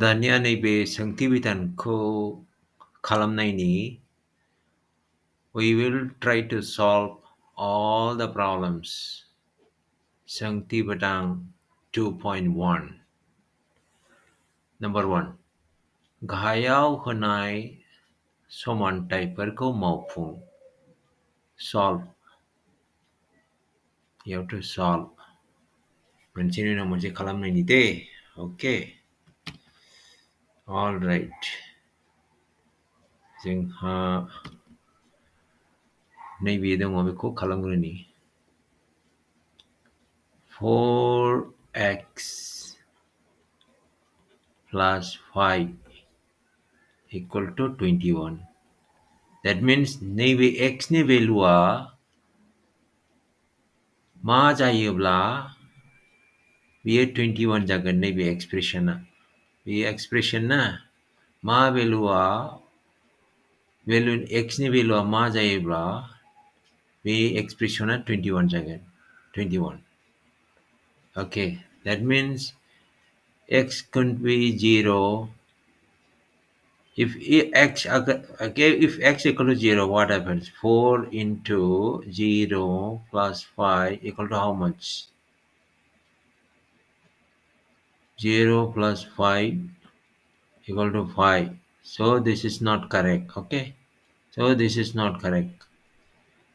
दानिया नैबे सोंथि बिधानखौ खालामनायनि we will try to solve all the problems. सोंथि बिधान 2.1 Number 1. गाहायाव होनाय समानथायफोरखौ मावफुं. Solve. You have to solve. मोनसेनि उनाव मोनसे खालामनायनि दे. Okay. All right. जोंहा नैबे दङ बेखौ खालामग्रोनि. 4x plus 5 equal to 21. That means नैबे x नि भेलुआ मा जायोब्ला बेयो 21 जागोन नैबे एक्सप्रेशना. बे एक्सप्रेशना मा भेलुआ x नि भेलुआ मा जायोब्ला बे एक्सप्रेशना 21 जागोन. 21. Okay, that means x could be 0. If x equal to 0, what happens? 4 into 0 plus 5 equal to how much? 0 plus 5 equal to 5. So this is not correct. Okay. So this is not correct.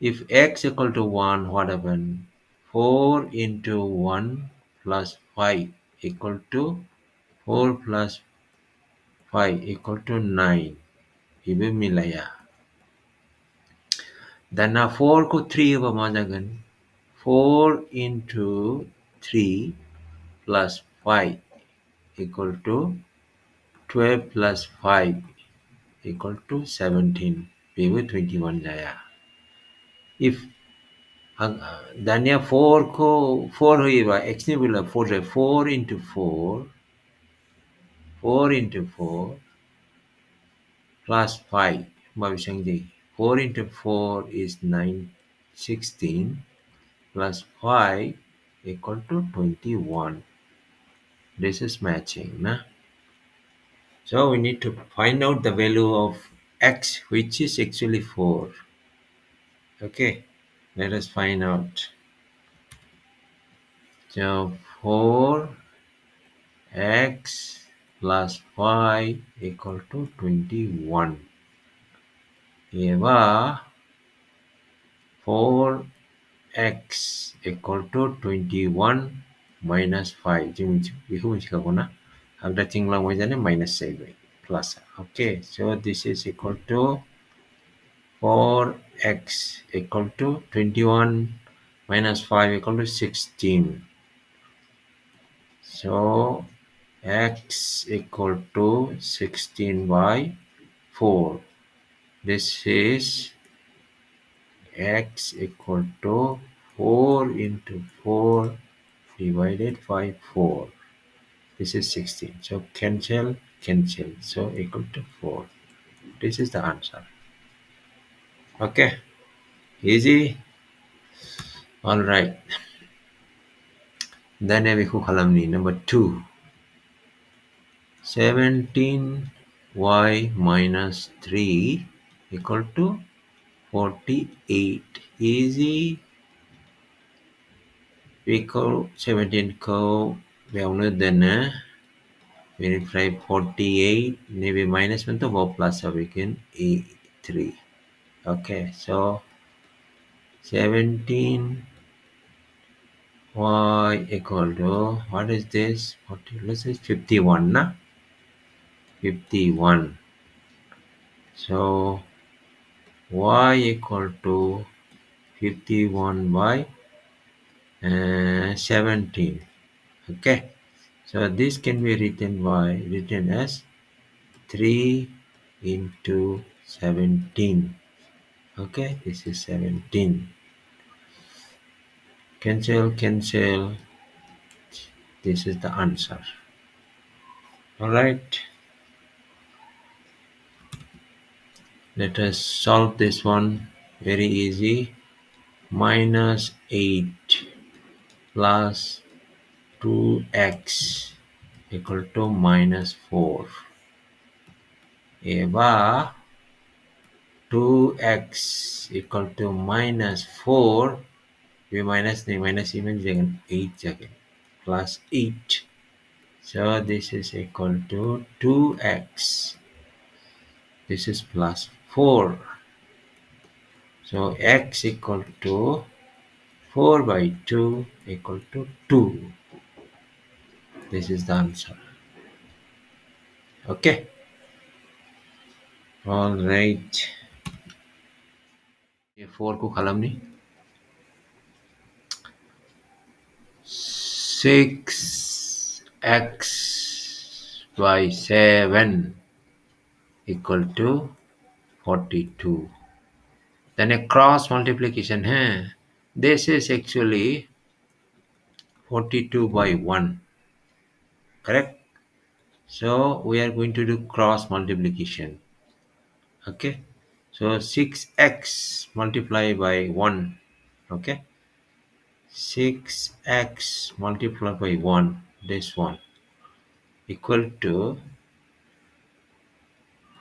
If x equal to 1, what happens? 4 into 1 plus 5 equal to 4 plus 5 equal to 9. Ibu milaya. Dan 4 ko 3 ba majagan? 4 into 3 plus 5 equal to 12 plus 5 equal to 17. Ibu 21 jaya. If dania 4 ko 4 hoiba x ni bila 4 into 4 into 4 plus 5 mabisang di 4 into 4 is 16 plus 5 equal to 21. This is matching, nah? So we need to find out the value of x, which is actually 4. Okay, let us find out. So 4x plus 5 equal to 21. Eva 4x equal to 21 minus 5. Behu ko na. Agda tinglang mo dyan minus 7 plus. Okay, so this is equal to 4x equal to 21 minus 5 equal to 16. So x equal to 16 by 4. This is x equal to 4 into 4 divided by 4. This is 16. So cancel. So equal to 4. This is the answer. Okay. Easy. All right. Then we go kalamni number 2. 17y minus 3 equal to 48. Easy. We call 17 ko beuna dena verify 48 maybe minus 1 to plus we can a3. Okay, so 17 y equal to what is this? 40, let's say 51 na 51. So y equal to 51 by 17. Okay, so this can be written as 3 into 17. Okay, this is 17. Cancel. This is the answer. All right. Let us solve this one. Very easy. Minus 8 plus 2x equal to minus 4. Eba 2x equal to minus 4. We minus the minus even jangan 8 jangan plus 8. So this is equal to 2x. This is plus 4. So x equal to 4 by 2 equal to 2. This is the answer. Okay. All right. ये 4 को कलम नहीं 6x by 7 equal to 42. Then a cross multiplication है. This is actually 42 by 1. Correct? So we are going to do cross multiplication. Okay. So 6x multiplied by 1. Okay. 6x multiplied by 1. This one equal to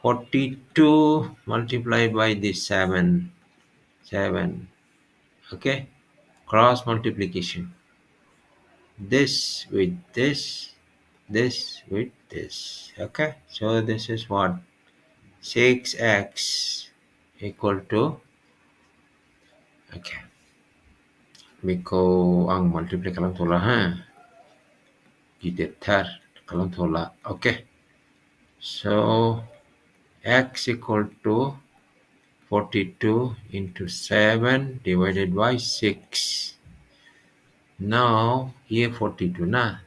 42 multiplied by this 7. Okay. Cross multiplication. This with this with this. Okay. So this is what 6x equal to, okay, Miko ang multiply kalang tola ha. Gitar kalang tola. Okay. So x equal to 42 into 7 divided by 6. Now here 42 na.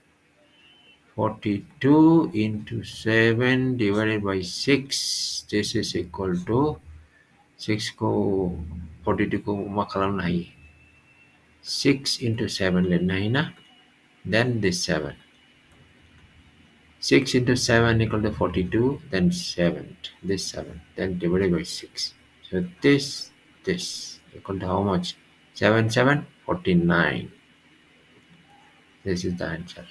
42 into 7 divided by 6. This is equal to 6 ko 42 ko makalam nahi. 6 into 7 let nahi na. Then this 7. 6 into 7 equal to 42. Then 7. This 7. Then divided by 6. So this equal to how much? 7 7 49. This is the answer.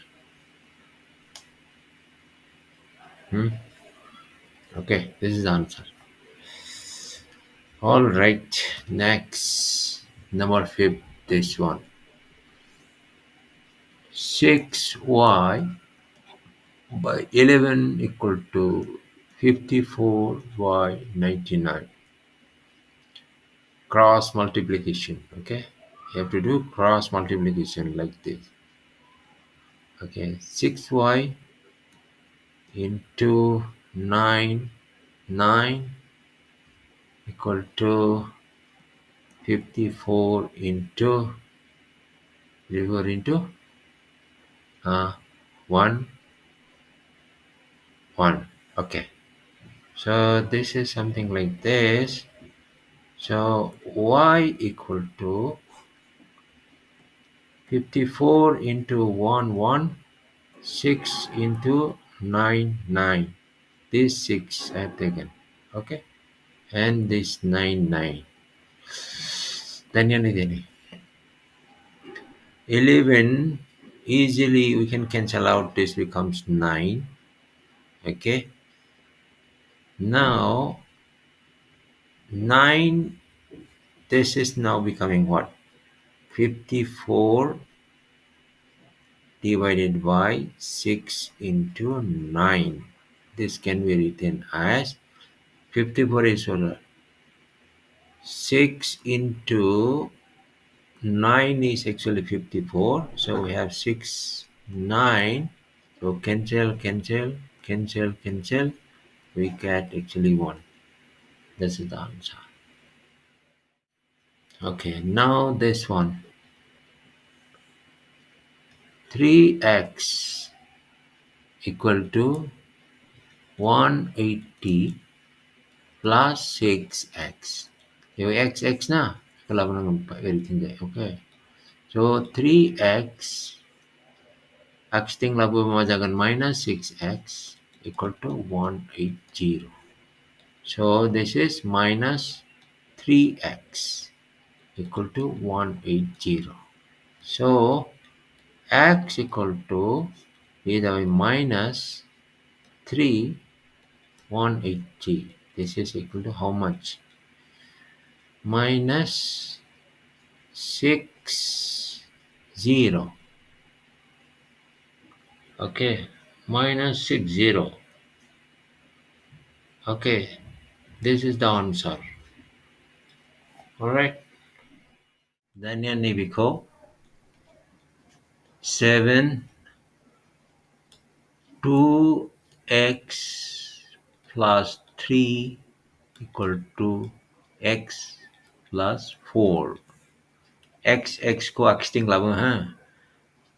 Okay, this is the answer. All right, next number 5. This one 6y by 11 equal to 54 by 99. Cross multiplication. Okay, you have to do cross multiplication like this. Okay, 6y into 9 equal to 54 into 1 1. Okay, so this is something like this. So y equal to 54 into 1 1, 6 into 9 9. This 6 I have taken. Okay, and this 9 9. Then 11 easily we can cancel out. This becomes 9. Okay, now 9, this is now becoming what? 54 divided by 6 into 9. This can be written as 54 is 6 into 9 is actually 54. So we have 6 9. So cancel. We get actually 1. This is the answer. Okay, now this one 3x equal to 180 plus 6x. Yung x na. Kalaban ng everything there. Okay. So 3x x ting labo mamajagan minus 6x equal to 180. So this is minus 3x equal to 180. So x equal to with a minus 3 180. This is equal to how much? Minus 60. Okay, minus 60. Okay, this is the answer. Alright. Then we go 7 2x plus 3 equal to x plus 4. X को existing लाभ हैं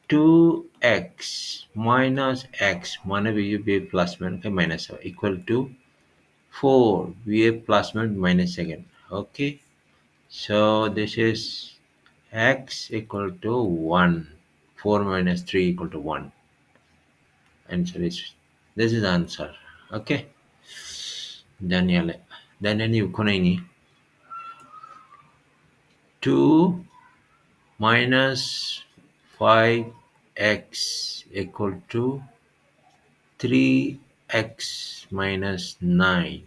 2x minus x माने भी plus में के minus है equal to 4 we plus में minus again. Okay, so this is x equal to 1. 4 minus 3 equal to 1. Answer is this is the answer. Okay, Daniel you kunaini 2 minus 5x equal to 3x minus 9.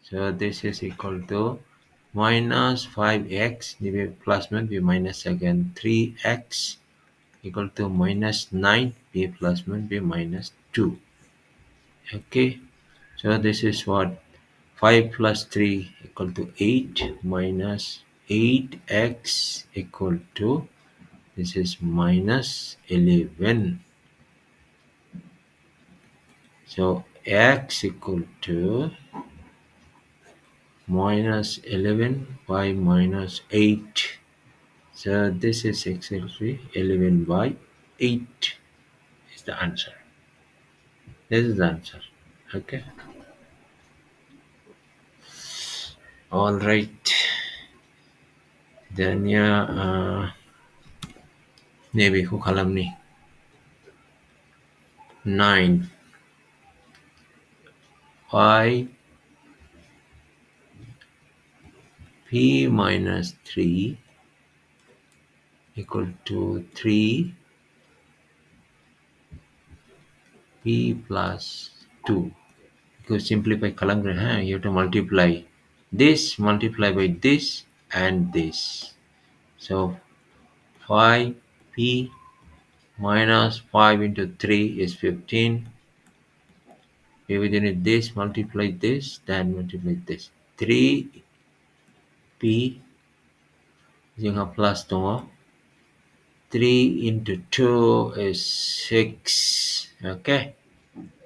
So this is equal to minus 5x plus one be minus again 3x equal to minus 9 b plus 1 b minus 2. Okay, so this is what 5 plus 3 equal to 8 minus 8x equal to this is minus 11. So x equal to minus 11 by minus 8. So this is exactly 11 by 8 is the answer. This is the answer. Okay. All right. Then maybe who kalam ni 9 5 p minus 3 equal to 3 p plus 2. Because simplify kalam you have to multiply this multiply by this and this. So 5p minus 5 into 3 is 15. Within it this multiply this then multiply this 3p using plus 2 3 into 2 is 6. Okay,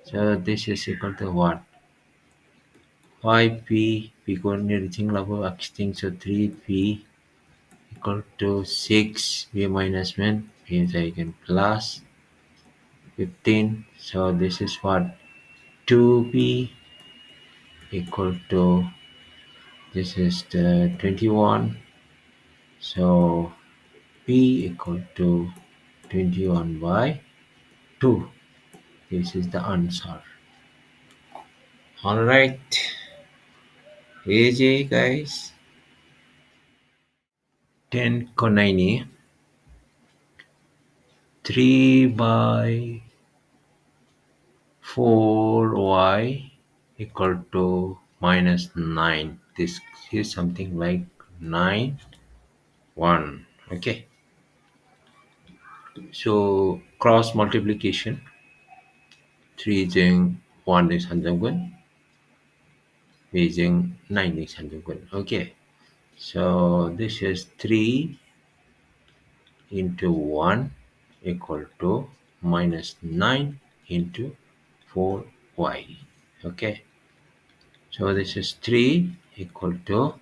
so this is equal to what 5p because reaching level extinct so 3p equal to 6 b minus 1 means I can plus 15. So this is what 2p equal to this is the 21. So p equal to 21 by 2. This is the answer. All right, easy guys. 10 konai 3 by 4y equal to minus 9. This is something like 9 1. Okay, so cross multiplication 3 jeng 1 is hanjanggun, 3 jeng 9 is hanjanggun. Okay, so this is 3 into 1 equal to minus 9 into 4y. Okay, so this is 3 equal to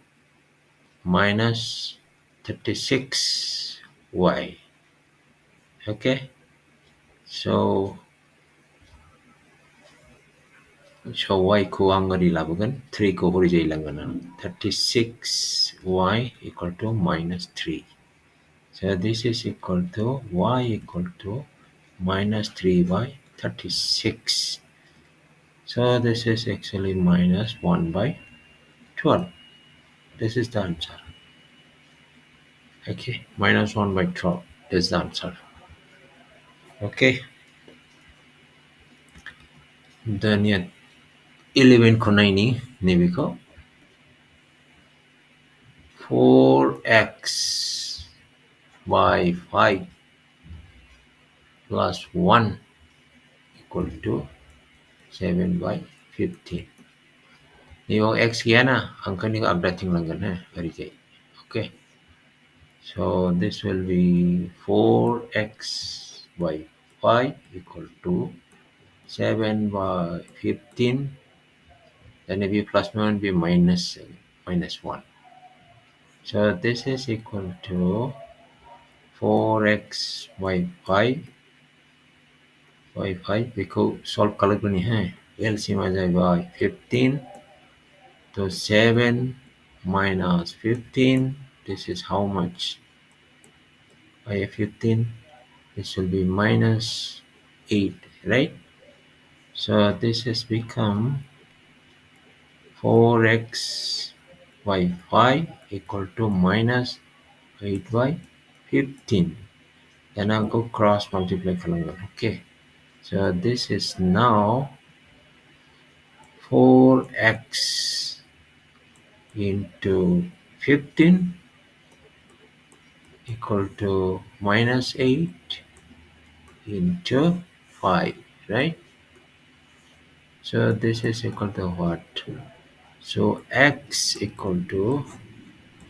minus 36y. Okay, so y ko ang labugan 3 ko hori jailangan 36y equal to minus 3. So this is equal to y equal to minus 3 by 36. So this is actually minus 1 by 12. This is the answer. Okay, minus 1 by 12 is the answer. Okay. Then yet 11 ko 9 ni ko 4x by 5 plus 1 equal to 7 by 15. Yung x yan ang kanino updating lang gan ha. Okay. So this will be 4x by 5 equal to 7 by 15. Then if you plus 1 will be minus 1. So this is equal to 4x by 5 by 5 because solve color ko ni LCM by 15 to 7 minus 15. This is how much? By 15. This will be minus 8, right? So this has become 4x by 5 equal to minus 8 by 15. Then I'll go cross multiply kalanggan. Okay. So this is now 4x into 15 equal to minus 8 into 5, right? So this is equal to what? So x equal to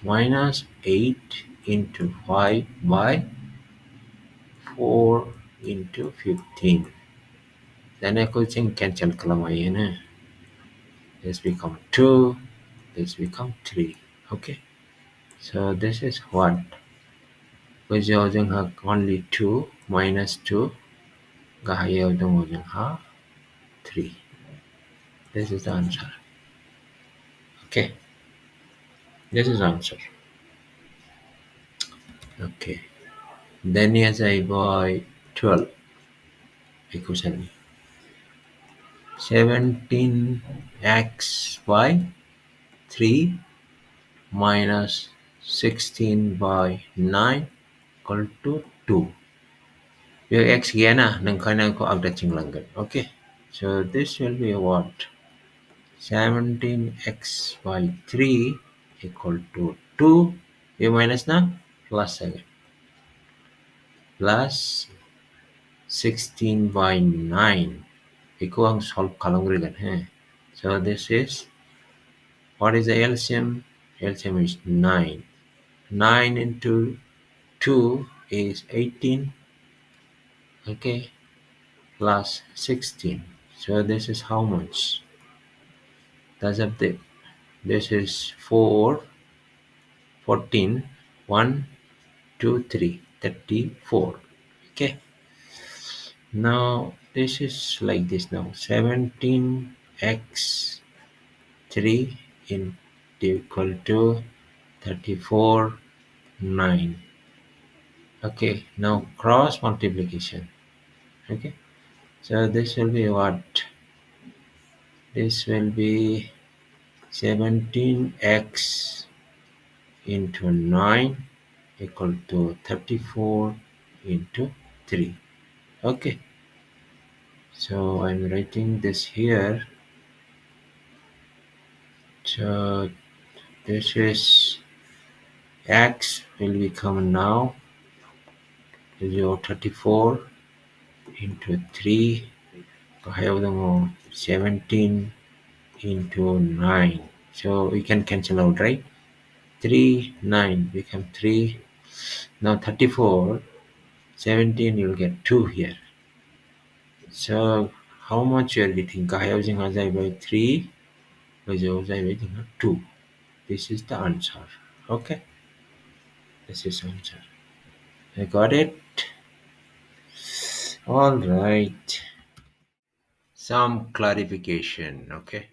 minus 8 into 5 by 4 into 15. Then I could think cancel kalamayan. This become 2, this become 3. Okay. So this is what? Because you have only 2 minus 2. Gahayaw dong have 3. This is the answer. Okay. This is the answer. Okay. Then yes, I buy 12 equation 17x by 3 minus 16 by 9 equal to 2. Yung x yan ng kanang ko updating lang. Okay. So this will be what? 17x by 3 equal to 2. Yung minus na? Plus 7. Plus 16 by 9. Iko ang solve kalong rigan. So this is, what is the LCM? LCM is 9. 9 into 2 is 18. Okay. Plus 16. So this is how much? That's up there. This is 4, 14, 1, 2, 3, 34. Okay. Now this is like this now. 17x 3 in equal to 34, 9. Okay. Now cross multiplication. Okay. So this will be what? This will be 17x into 9 equal to 34 into 3. Okay. So I'm writing this here. So this is x will become now 34 into 3. I have the 17 into 9. So we can cancel out, right? 3, 9 become 3. Now 34, 17 you'll get 2 here. So how much you are getting? Kaya using Hazai by 3, by 2. This is the answer. Okay. This is answer. I got it. All right. Some clarification. Okay.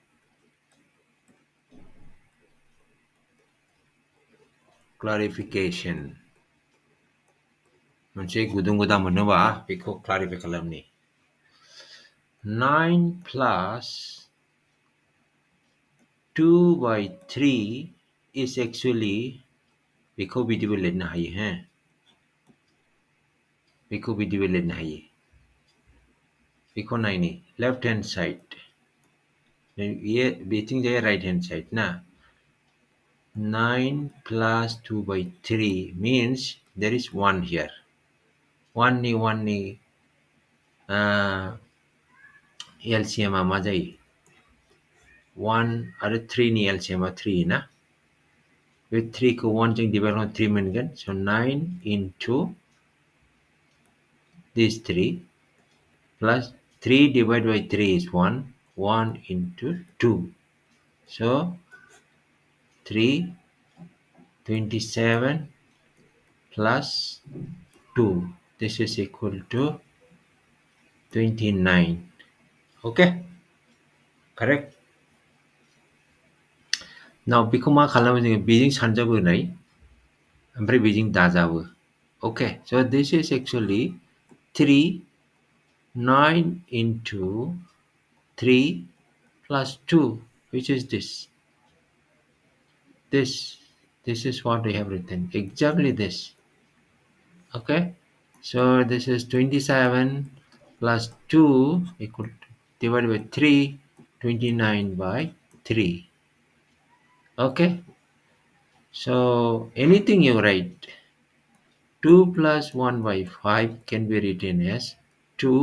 Clarification. Macam gudung-gudang mana ba? Piko clarify kalam ni. 9 plus 2 by 3 is actually Piko video let na hai hai. Piko video let na hai. Piko 9 left hand side. ये बेथिंजाय right hand side ना 9 plus 2 by 3 means there is 1 here. 1 ni LCM मा जायो 1 आरो 3 नि LCM आ 3 ना बे 3 खौ 1 जों डिवाइड खालामबा 3 मोनगोन so 9 into this 3 plus 3 divided by 3 is 1 1 into 2 so 3 27 plus 2 this is equal to 29 okay correct now बेखौ मा खालामो जोङो बेजों सानजाबोनाय ओमफ्राय बेजों दाजाबो okay so this is actually 3 9 into 3 plus 2 which is this is what we have written exactly this okay so this is 27 plus 2 equal to divided by 3 29 by 3 okay so anything you write 2 plus 1 by 5 can be written as 2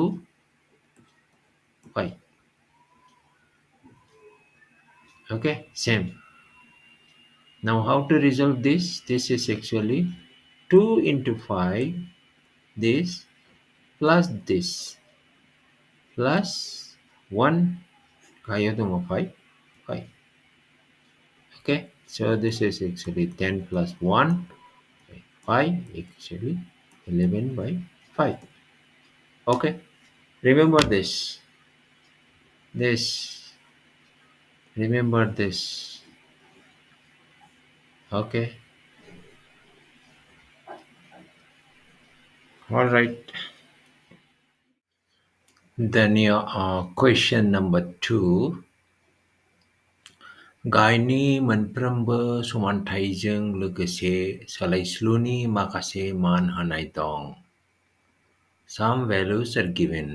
by okay same now how to resolve this is actually 2 into 5 this plus 1 kaya dong 5 5 okay so this is actually 10 plus 1 5 actually 11 by 5 okay remember this remember this okay all right then your question number 2 गाहायनि मोनफ्रोमबो समानथायजों लोगोसे सोलायस्लुनि माखासे मान होनाय दं some values are given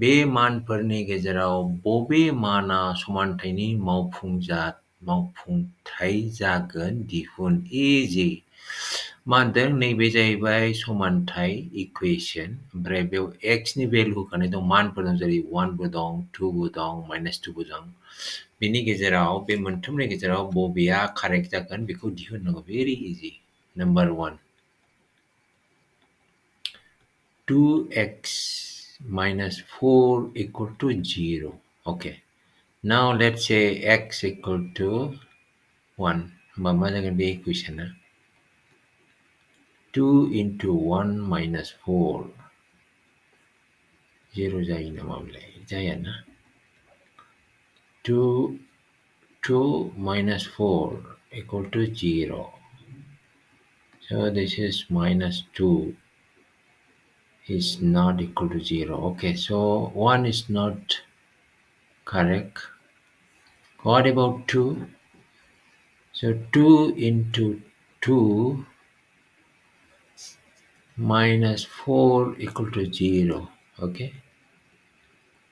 बे मानफोरनि गेजेराव बबे माना समानथायनि मावफुंथाय जागोन दिहुन easy मा होनदों नैबे जाहैबाय समानथाय इकुवेशन ओमफ्राय बेयाव x नि भेल्यु होखानाय दं मानफोर दं जेरै 1 बो दं 2 बो दं -2 बो दं बेनि गेजेराव बे मोनथामनि गेजेराव बबेया कारेक्ट जागोन बेखौ दिहुननांगौ very easy number 1 2x minus 4 equal to 0 okay now let's say x equal to 1 होमबा मा जागोन बे इकुवेशना 2 into 1 minus 4 0 जायो नामा बेलाय जायाना 2 minus 4 equal to 0 so this is minus 2 is not equal to 0 okay so 1 is not correct what about 2 so 2 into 2 minus 4 equal to 0 okay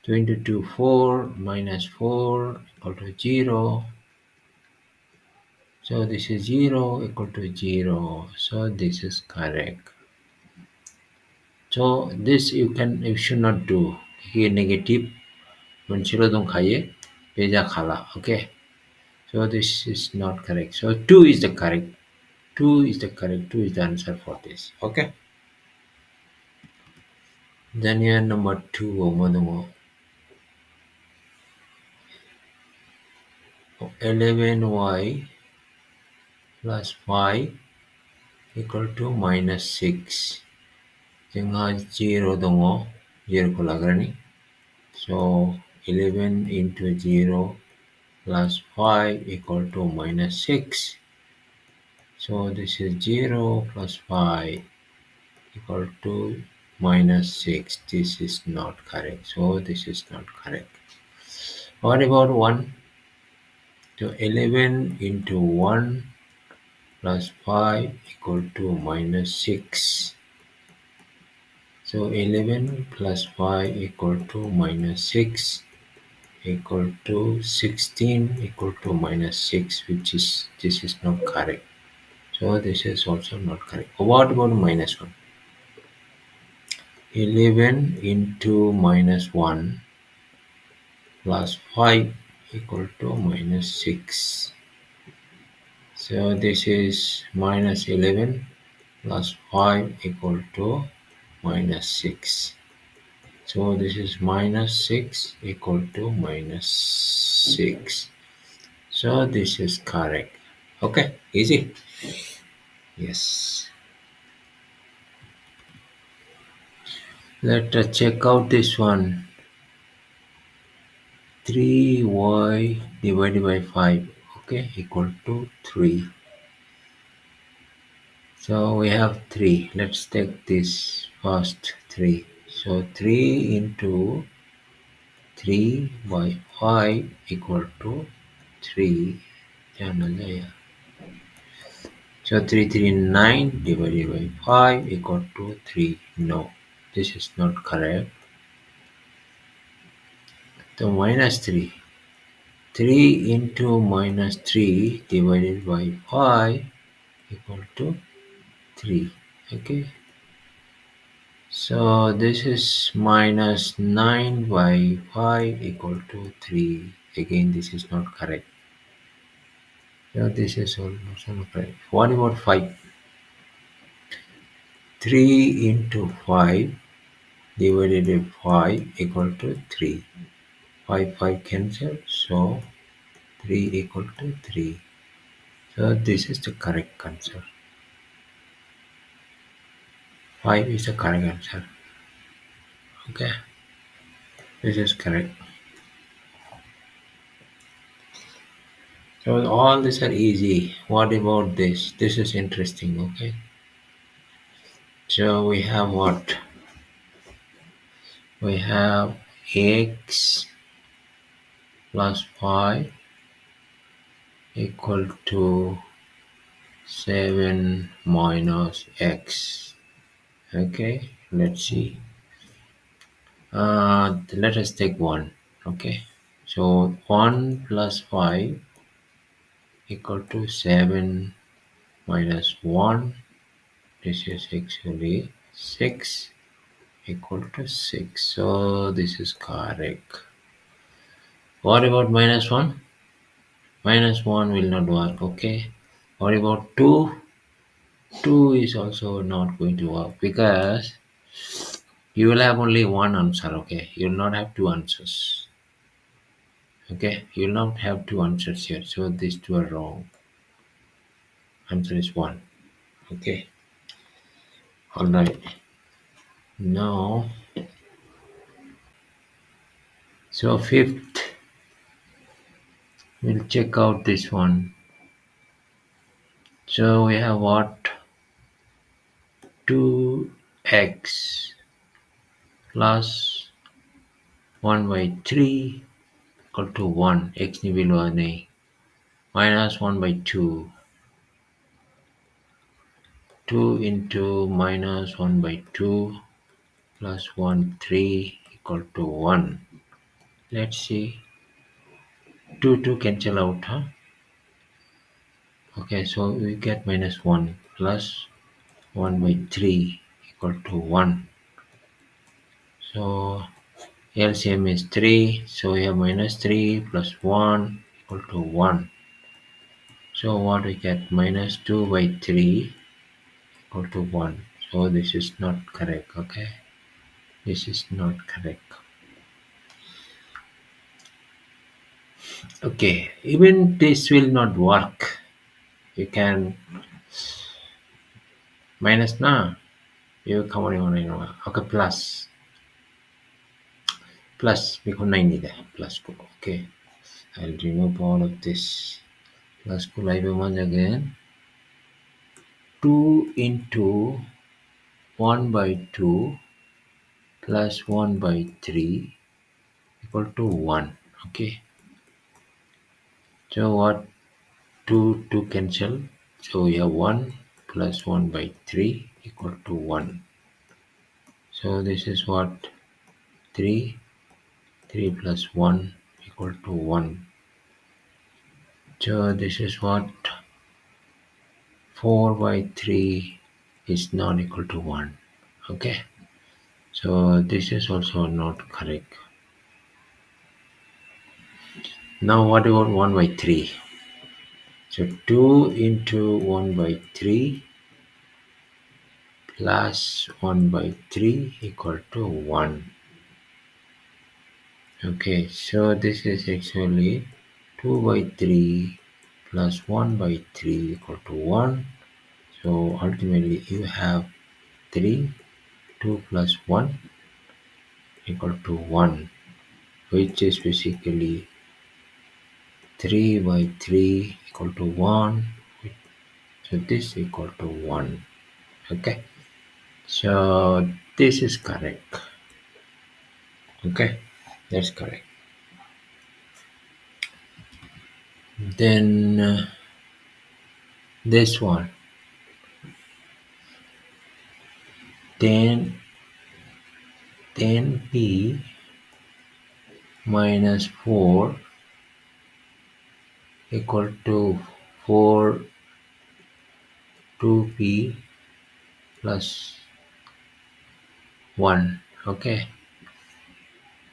2 into 2 4 minus 4 equal to 0 so this is 0 equal to 0 so this is correct so this you should not do here negative मोनसेल' दंखायो बे जाखाला okay so this is not correct so 2 is the correct 2 is the answer for this okay then here number 2 मा दङ 11y plus 5 equal to minus 6 जोंहा 0 दङ 0 खौ लाग्रानि so 11 into 0 plus 5 equal to minus 6 so this is 0 plus 5 equal to minus 6 this is not correct so this is not correct what about 1 so 11 into 1 plus 5 equal to minus 6 so 11 plus 5 equal to minus 6 equal to 16 equal to minus 6, which is this is not correct. So this is also not correct. What about minus 1? 11 into minus 1 plus 5 equal to minus 6. So this is minus 11 plus 5 equal to minus 6. So this is minus 6 equal to minus 6. So this is correct. Okay, easy. Yes. Let us check out this one. 3y divided by 5, okay, equal to 3. So we have 3. Let's take this first 3. So 3 into 3 by 5 equal to 3. So 339 divided by 5 equal to 3. No, this is not correct. So minus 3. 3 into minus 3 divided by 5 equal to 3. Okay. So this is minus 9 by 5 equal to 3. Again, this is not correct. So this is also not correct. What about 5? 3 into 5 divided by 5 equal to 3. 5 cancel. So 3 equal to 3. So this is the correct answer. 5 is the correct answer. Okay. This is correct. So all these are easy. What about this? This is interesting. Okay. So we have what? We have x plus 5 equal to 7 minus x. Okay, let's see. Let us take 1. Okay, so 1 plus 5 equal to 7 minus 1. This is actually 6 equal to 6. So this is correct. What about minus 1? Minus 1 will not work. Okay. What about 2? 2 is also not going to work because you will have only one answer. Okay. You will not have two answers. Okay. You will not have two answers here. So these two are wrong. Answer is 1. Okay. Alright. Now, so fifth, we'll check out this one. So we have what? 2x plus 1 by 3 equal to 1. X ni below नहीं. Minus 1 by 2. 2 into minus 1 by 2 plus 1, 3 equal to 1. Let's see. 2 cancel out, huh? Okay, so we get minus 1 plus 1 by 3 equal to 1. So LCM is 3. So we have minus 3 plus 1 equal to 1. So what we get? Minus 2 by 3 equal to 1. So this is not correct. Okay. This is not correct. Okay. Even this will not work. You can minus na. You come on. Okay. Plus. Because 9 there. Plus. Okay. I'll remove all of this. Plus ko live once again. 2 into 1 by 2 plus 1 by 3 equal to 1. Okay. So what? 2 cancel. So we have 1 plus 1 by 3 equal to 1. So this is what? 3. 3 plus 1 equal to 1. So this is what 4 by 3 is not equal to 1. Okay. So this is also not correct. Now what about 1 by 3? So 2 into 1 by 3 plus 1 by 3 equal to 1. Okay, so this is actually 2 by 3 plus 1 by 3 equal to 1. So ultimately you have 3, 2 plus 1 equal to 1, which is basically 3 by 3 equal to 1. So this equal to 1. Okay, so this is correct. Okay, that's correct. Then this one, 10 10p minus 4 equal to 4 2p plus 1. Okay,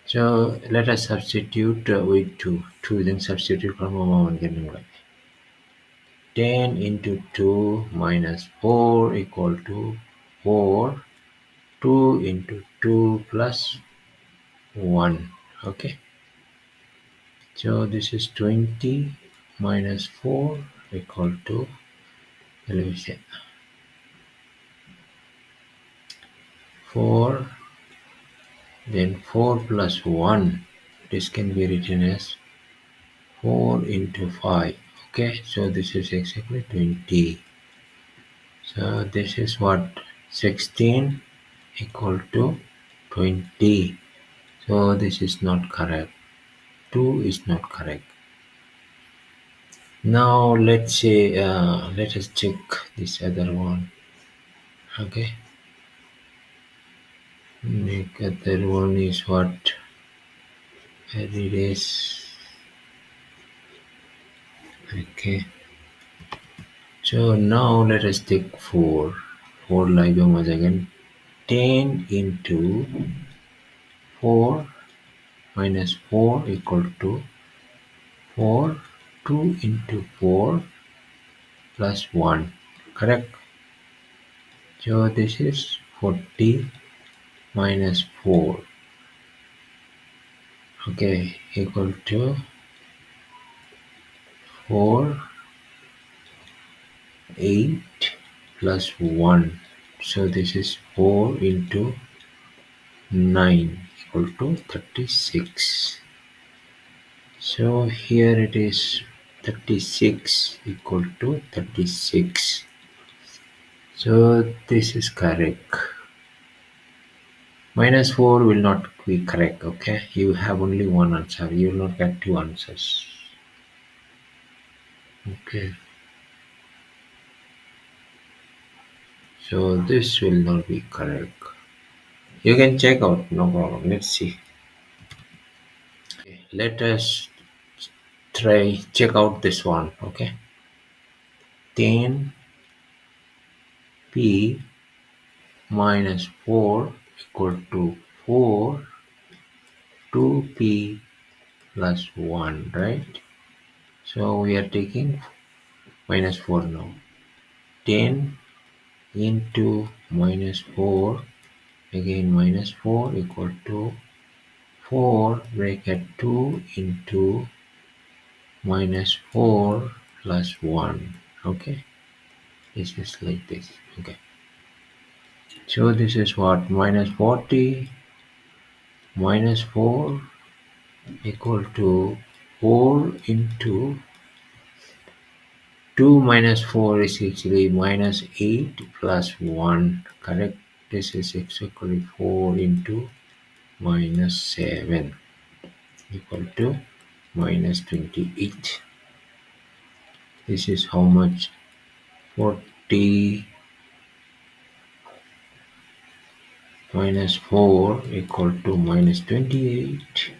so let us substitute with 2 then substitute for one getting like 10 into 2 minus 4 equal to 4. 2 into 2 plus 1. Okay, so this is 20 minus 4 equal to, let me say, 4. Then 4 plus 1, this can be written as 4 into 5. Okay, so this is exactly 20. So this is what 16 equal to 20. So this is not correct. 2 is not correct. Now let's say let us check this other one. Okay, the other one is what it is. Okay, so now let us take 4. 4 ligomas again. 10 into 4 minus 4 equal to 4. 2 into 4 plus 1. Correct? So this is 40 minus 4. Okay, equal to 4, 8 plus 1. So this is 4 into 9 equal to 36. So here it is 36 equal to 36. So this is correct. Minus 4 will not be correct. Okay, you have only one answer. You will not get two answers. Okay, so this will not be correct. You can check out, no problem. Let's see. Okay, let us try check out this one. Okay, 10p minus 4 equal to 4 2p plus 1, right? So we are taking minus 4 now. 10 into minus 4, again minus 4 equal to 4 bracket 2 into minus 4 plus 1. Okay, this is like this. Okay, so this is what minus 40 minus 4 equal to 4 into 2 minus 4 is actually minus 8 plus 1. Correct? This is exactly 4 into minus 7 equal to minus 28. This is how much? 40 minus 4 equal to minus 28.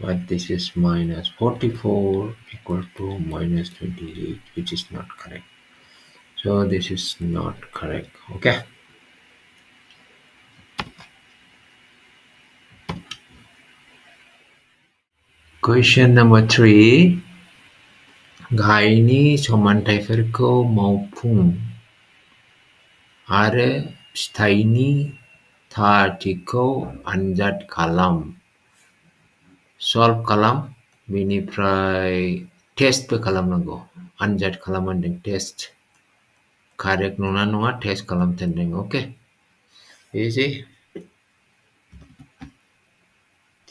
but this is minus 44 equal to minus 28, which is not correct. So this is not correct. Okay. Question number 3. Gaya ini समानथाय फोरखौ मावफुं आरो फिथाइनि थारथिखौ आनजाद खालाम. Solve खालाम. बेनिफ्राय टेस्टबो खालामनांगौ. आनजाद खालाम होनदों टेस्ट. कारेक्ट नङा नङा test खालामथारदों. Okay. Easy.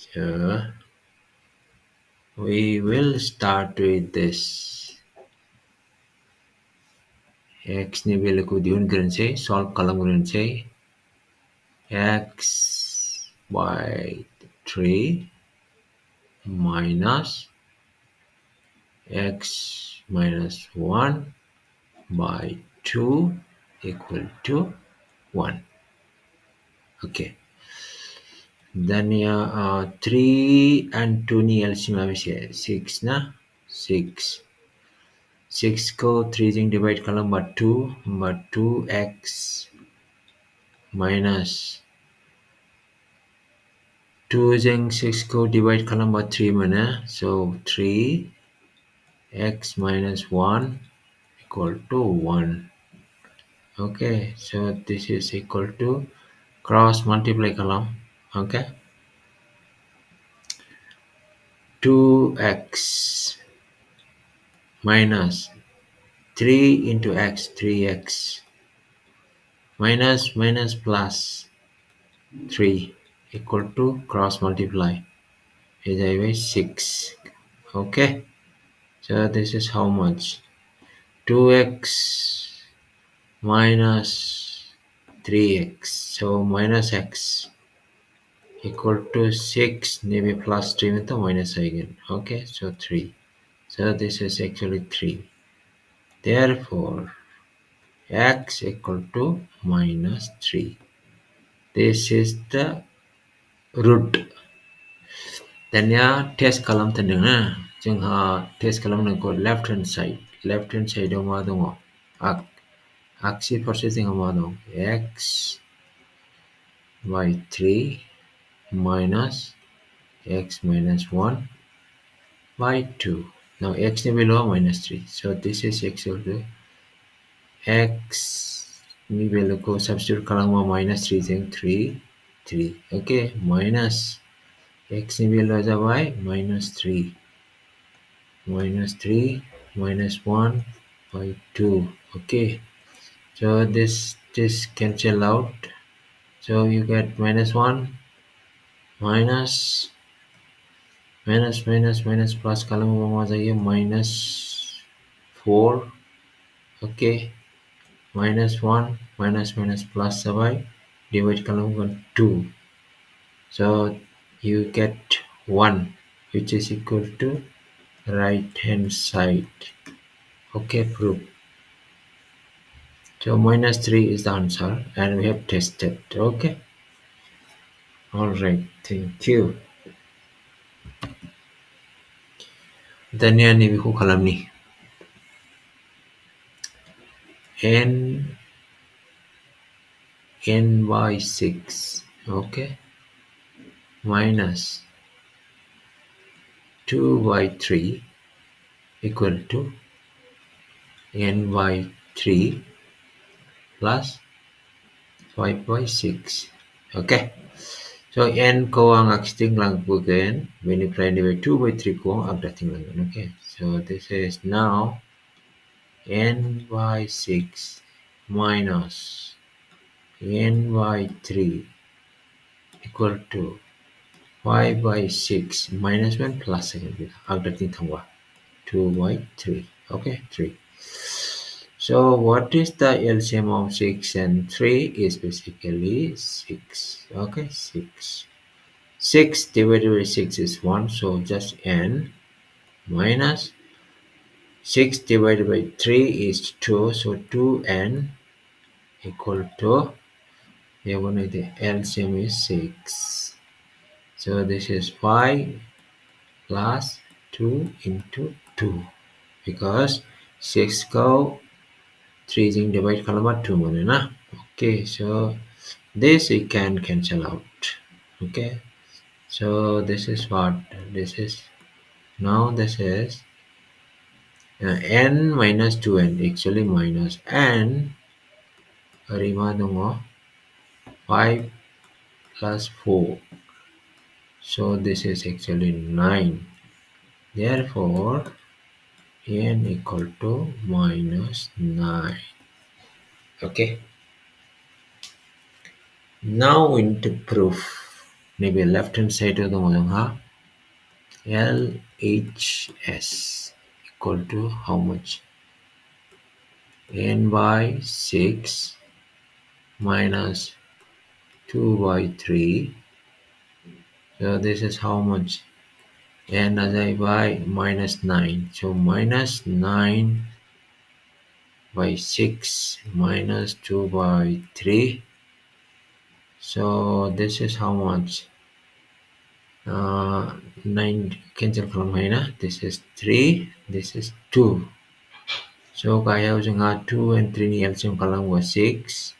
So we will start with this. X ni value ko दिहुनग्रोनोसै, solve खालामग्रोनोसै. X by 3 minus x minus 1 by 2 equal to 1. Okay. Then 3 and 2 ni LCM habis 6 na. 6. 6 ko 3 jeng divide kalam but 2x minus 2 jeng 6 ko divide kalam but 3 mana. So 3 x minus 1 equal to 1. Okay, so this is equal to cross multiply column. Okay, 2x minus 3 into x, 3x minus minus plus 3 equal to cross multiply is always 6. Okay, so this is how much 2x minus 3x, so minus x equal to 6, maybe plus 3 with the minus again. Okay, so 3. So this is actually 3. Therefore, x equal to minus 3. This is the root. Then test column tandang जोंहा test खालामनांगौ left hand side. Left hand side आव मा दङ? आगसि फारसे जोंहा मा दं? x by 3 minus x minus 1 by 2. Now x ni value minus 3. So this is equal to x ni value ko substitute kalama minus 3 jeng 3. Okay, minus x ni value जाबाय minus 3. Minus 3 minus 1 by 2. Okay, so this cancel out. So you get minus 1 minus plus column apa saja minus 4. Okay, minus 1 minus plus sampai divide column con 2. So you get 1 which is equal to right hand side. Okay, proof. So minus 3 is the answer and we have tested. Okay. Alright, thank you. Dan yan ibig ko kalam ni n by 6, okay, minus 2 by 3 equal to n by 3 plus 5 by 6. Okay, so n ko ang aksting lang bukan benefited by 2 by 3 ko ang agdating lang. Okay, so this is now n by 6 minus n by 3 equal to 5 by 6 minus 1 plus again. Agdating thangwa 2 by 3. Okay, 3. So what is the LCM of 6 and 3 is basically 6. Okay, 6. 6 divided by 6 is 1, so just n minus 6 divided by 3 is 2, so 2n equal to the LCM is 6. So this is 5 plus 2 into 2 because 6 go 3 is in divide column 2 mana na. Okay, so this we can cancel out. Okay, so this is what this is. Now this is n minus 2n actually minus n Arimadungo 5 plus 4. So this is actually 9. Therefore n equal to minus 9. Okay. Now into proof. Maybe left hand side of the model, LHS equal to how much? N by 6 minus 2 by 3. So this is how much? N as I by minus 9. So minus 9 by 6 minus 2 by 3. So this is how much? 9 cancel from here. This is 3. This is 2. So kaya using 2 and 3 ni LCM kalang was 6.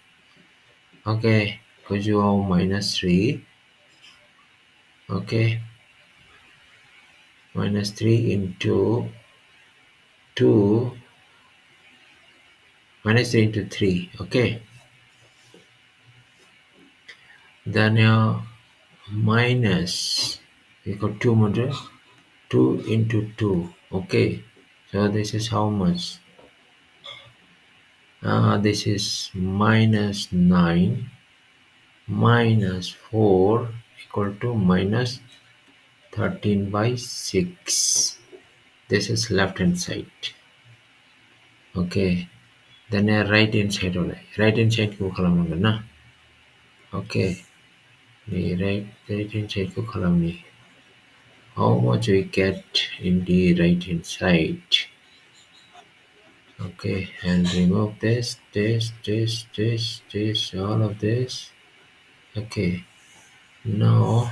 Okay, because you have minus 3. Okay, minus 3 into 2 minus 3 into 3. Okay, then minus equal 200 2 into 2. Okay, so this is how much? This is minus 9 minus 4 equal to minus 13 by 6. This is left hand side. Okay, then right hand side only. Right hand side ko kalam na. Okay, the right hand side ko kalam ni. How much we get in the right hand side? Okay, and remove this, all of this. Okay, now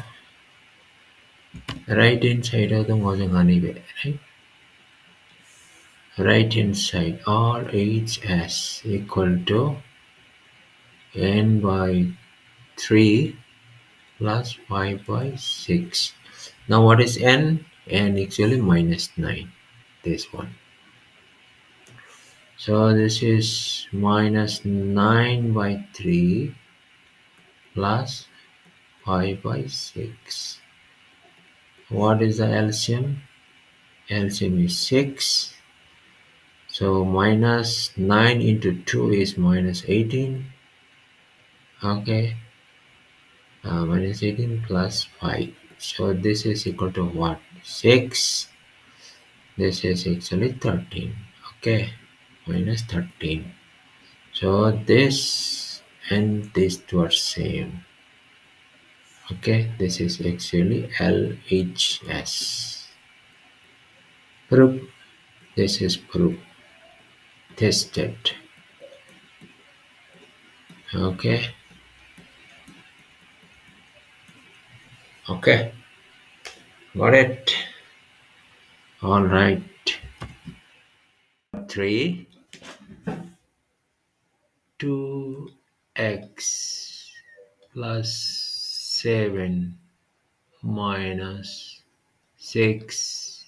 right hand side of the model right? Right hand side RHS equal to n by 3 plus 5 by 6. Now what is n? N actually minus 9. This one. So this is minus 9 by 3 plus 5 by 6. What is the LCM? LCM is 6. So minus 9 into 2 is minus 18. Okay. Minus 18 plus 5. So this is equal to what? 6. This is actually 13. Okay. Minus 13. So this and these two are same. Okay. This is actually LHS. Proof. This is proof. Tested. Okay. Okay. Got it. All right. 3 2x plus 7 minus 6x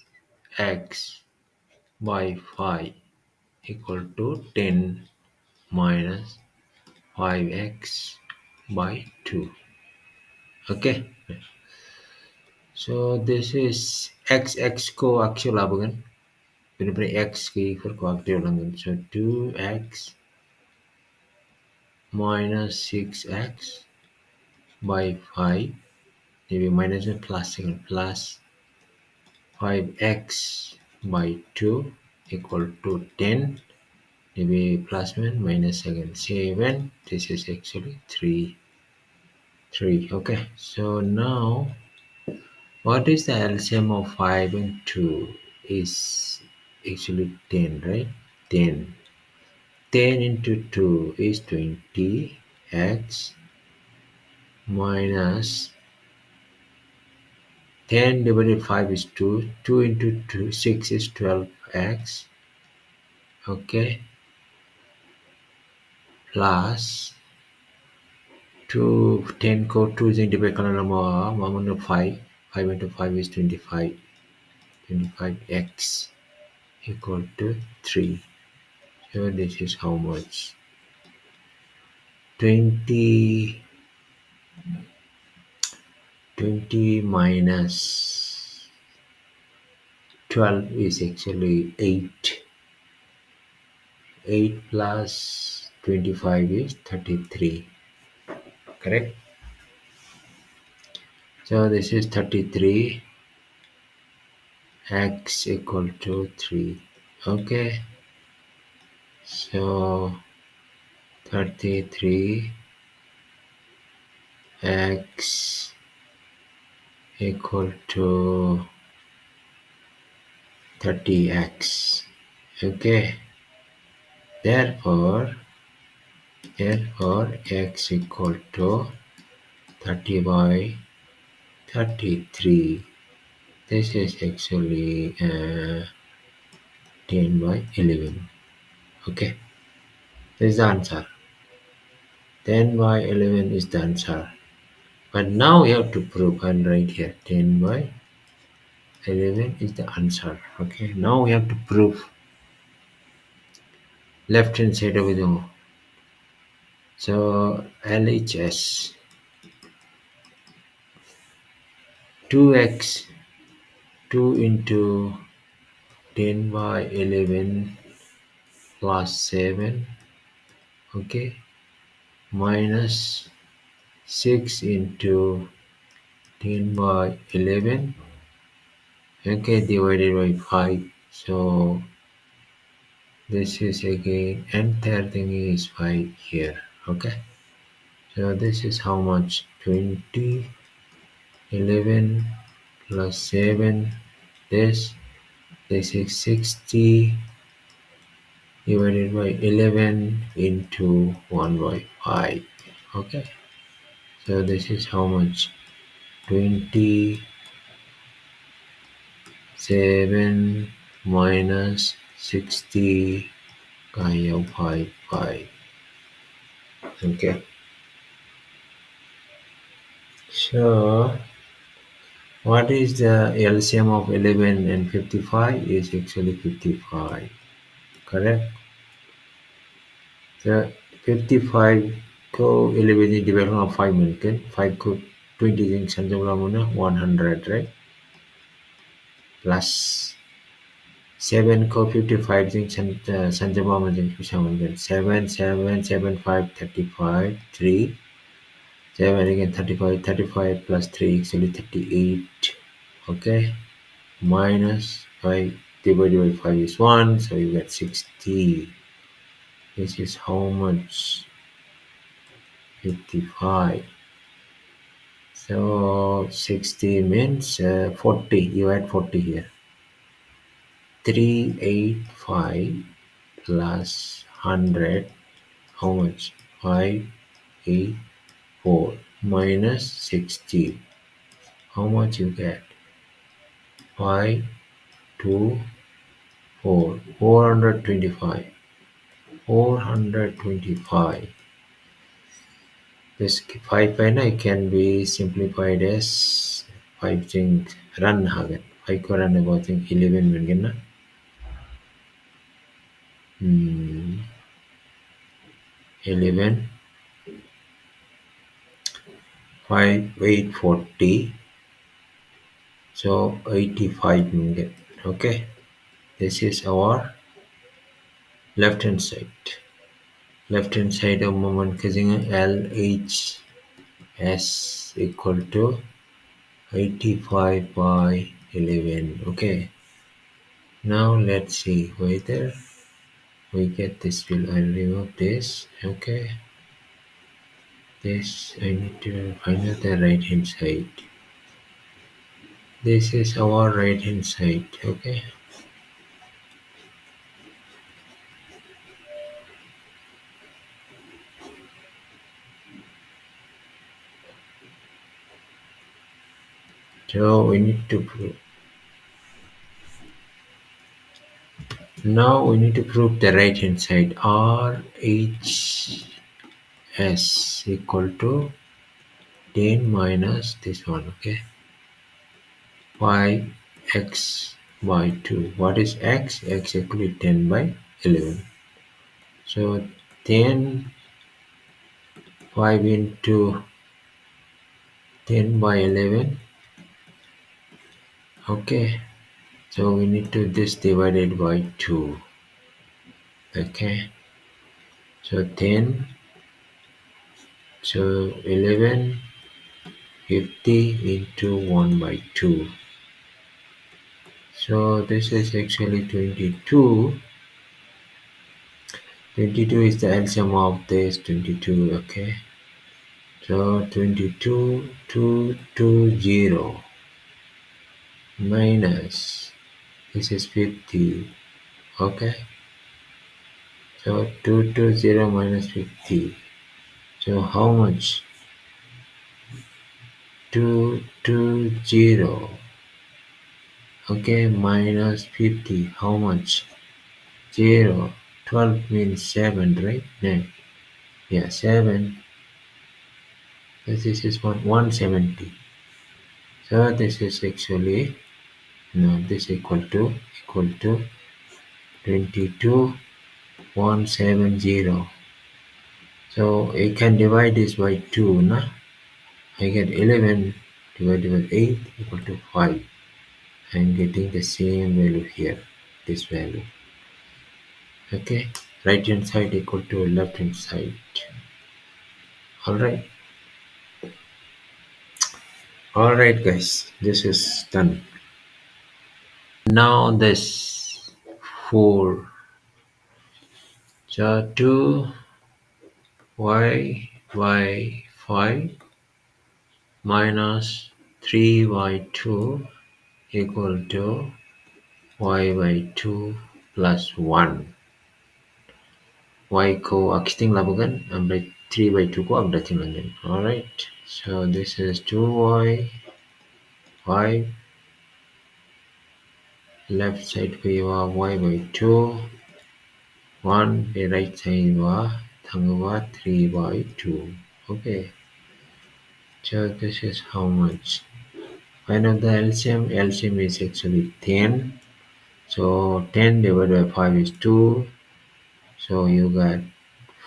by 5 equal to 10 minus 5x by 2. Okay, so this is x coaxial labangan. Benar-benar x equal coaxial labangan. So 2x minus 6x by 5. Maybe minus and plus plus 5x by 2 equal to 10. Maybe plus 1 minus again 7. This is actually 3. Okay, so now what is the LCM of 5 and 2 is actually 10, right? 10. 10 into 2 is 20 x minus 10 divided 5 is 2. 2 into 2, 6 is 12x. Okay. Plus 2, 10 ko 2 is divided by number 1 into 5. 5 into 5 is 25. 25x equal to 3. So this is how much? 20, 20 minus 12 is actually 8. 8 plus 25 is 33. Correct? So this is 33 x equal to 3. Okay. So 33 x equal to 30x. Okay. Therefore x equal to 30 by 33. This is actually 10 by 11. Okay. This is the answer. 10 by 11 is the answer. But now we have to prove, and right here 10 by 11 is the answer. Okay. Now we have to prove left hand side of the. So LHS 2x 2 into 10 by 11 plus 7, okay, minus 6 into 10 by 11, okay, divided by 5. So this is again entire thing is 5 here. Okay, so this is how much? 20, 11 plus 7, this is 60 divided by 11 into 1 by 5. Okay, so this is how much? 27 minus 60 kaya by 5. Okay, so what is the LCM of 11 and 55 is actually 55. Correct. So 55 ko 11 is divided by 5 mungkin 5 ko 20 jeng sanjung lamuna 100, right? Plus 7 ko 55 jeng sanjung lamuna jeng bisa mungkin 7 7 7 5 35 3 7 again 35 35 plus 3 actually 38. Okay, minus 5 divided by 5 is 1, so you get 60. This is how much? 55. So 60 means 40. You add 40 here. 385 plus 100. How much? 584 minus 60. How much you get? 5, 2, 4. 425. 425. This 5 pi can be simplified as 5 things run hagen. 5 ko run about 11 million na. 11 5 8 40, so 85 million. Okay, this is our left hand side. Left hand side of moment kasing LHS equal to 85 by 11. Okay, now let's see whether we get this field. I'll remove this. Okay, this I need to find out the right hand side. This is our right hand side. Okay, So we need to prove. Now we need to prove the right hand side. RHS equal to 10 minus this one. Okay. 5x by 2. What is x? X equal to 10 by 11. So 10 5 into 10 by 11. Okay. So we need to this divided by 2. Okay. So 10. So 11 50 into 1 by 2. So this is actually 22. 22 is the LCM of this 22. Okay. So 22 220 minus this is 50. Okay. So 220 minus 50. So how much? 220. Okay, minus 50. How much? 0. 12 means 7, right? No. Yeah, 7. This is 170. So this is actually no, this equal to 22 170. So you can divide this by 2, nah? I get 11 divided by 8 equal to 5. I'm getting the same value here, this value. Okay, right hand side equal to left hand side. Alright. Alright guys, this is done. Now this 4. So 2y by 5 minus 3y2 equal to y by 2 plus 1. Y ko akiting labugan, by 3 by 2 ko updating lang. Alright, so this is 2y 5 left side ko y by 2 1 the right side thangwa 3 by 2. Okay, so this is how much. Find out the LCM. LCM is actually 10. So 10 divided by 5 is 2. So you got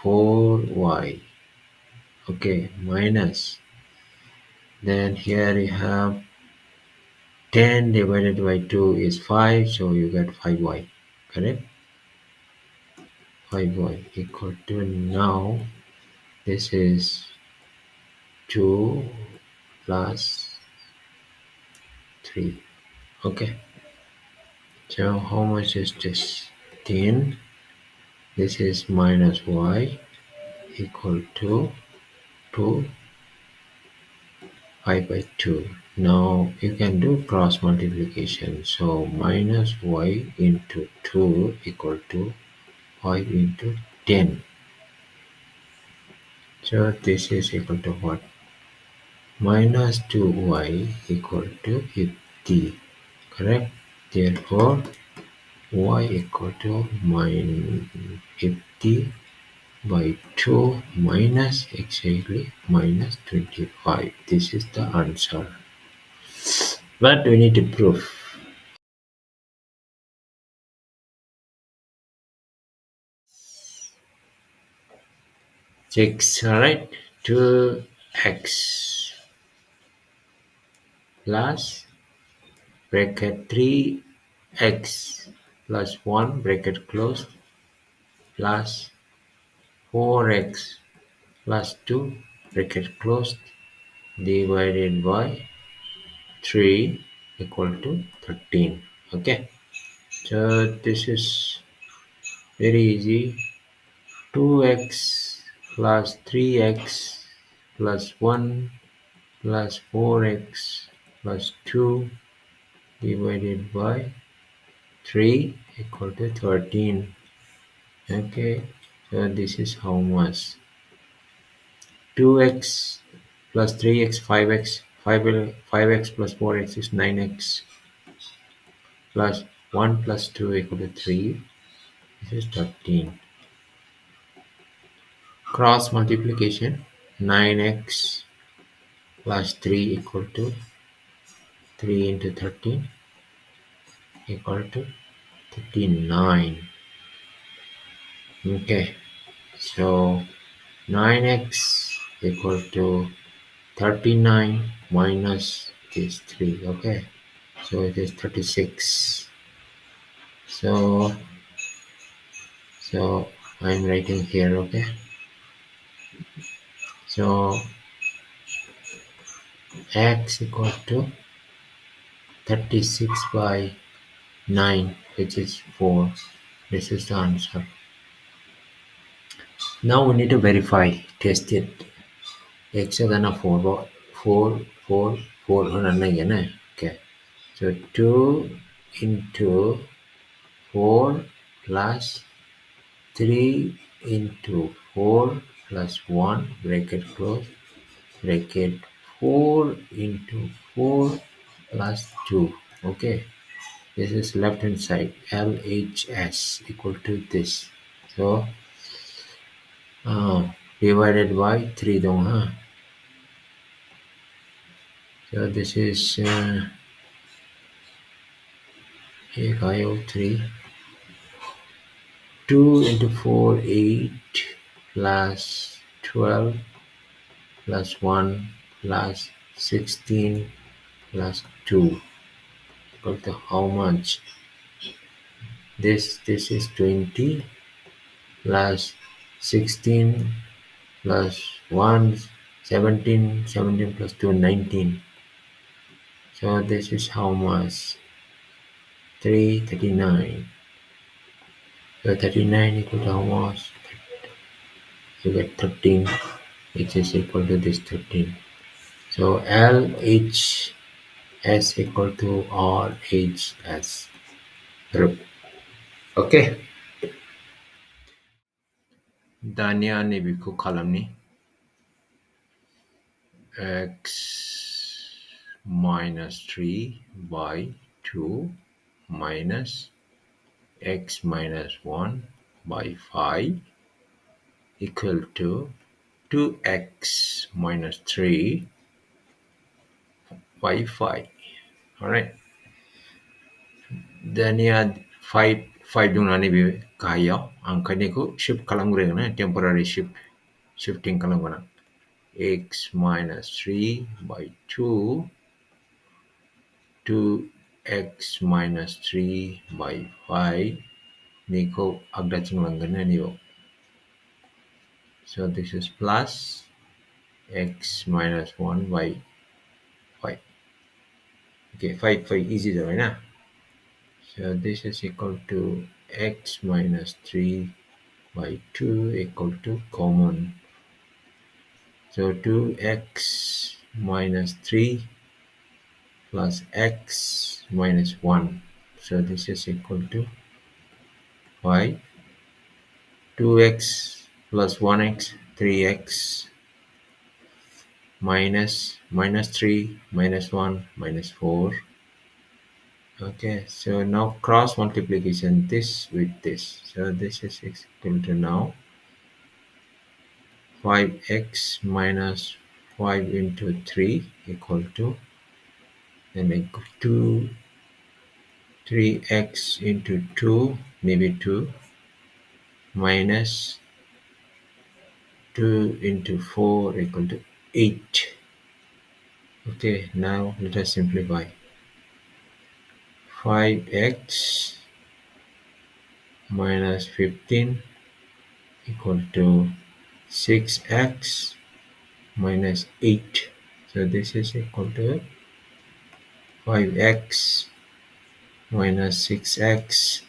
4y. Okay, minus. Then here you have 10 divided by 2 is 5. So you get 5y. Correct? 5y equal to now. This is 2 plus 3. Okay. So how much is this? 10. This is minus y equal to 2 5 by 2. Now you can do cross multiplication. So minus y into 2 equal to 5 into 10. So this is equal to what? Minus 2y equal to 50. Correct? Therefore, y equal to minus 50 by 2 minus exactly minus 25. This is the answer. But we need to prove. Check, alright. 2x plus bracket 3x plus 1 bracket closed plus 4x plus 2 bracket closed divided by 3 equal to 13. Okay, so this is very easy. 2x plus 3x plus 1 plus 4x plus 2 divided by 3 equal to 13. Okay, so this is how much? 2x plus 3x 5x 5x plus 4x is 9x plus 1 plus 2 equal to 3. This is 13. Cross multiplication, 9x plus 3 equal to 3 into 13 equal to 39. Okay, so 9x equal to 39 minus this 3. Okay, so it is 36. So I'm writing here. Okay, so x equal to 36 by 9, which is 4. This is the answer. Now we need to verify, test it. X is gonna 4, 4, 4, 4 okay. So 2 into 4 plus 3 into 4 plus 1 bracket close bracket 4 into 4 plus 2. Okay, this is left hand side. LHS equal to this. So divided by 3 dong ha. So this is 3. 2 into 4 8 plus 12 plus 1 plus 16 plus 2 equal to how much? This is 20 plus 16 plus 1 17, 17 plus 2 19. So this is how much? 339. So 39 equal to how much? You get 13, which is equal to this 13. So LHS equal to RHS group. Okay. Dania ni biku kalam ni x minus 3 by 2 minus x minus 1 by 5 equal to 2x minus 3 by 5. Alright. Dania 5 dung nani bi kaya angka ni ku shift kalam gure na temporary shifting kalam guna x minus 3 by 2 2x minus 3 by 5 ni ko agda chinglangan na niyo. So this is plus x minus 1 by 5. Okay, 5 easy right na. So this is equal to x minus 3 by 2 equal to common. So 2x minus 3 plus x minus 1. So this is equal to 5. 2x plus 1x, 3x minus 3 minus 1 minus 4. Okay, so now cross multiplication this with this. So this is equal to now 5x minus 5 into 3 equal to, then equal to 3x into 2, maybe 2, minus 2 into 4 equal to 8. Okay, now let us simplify. 5x minus 15 equal to 6x minus 8. So this is equal to 5x minus 6x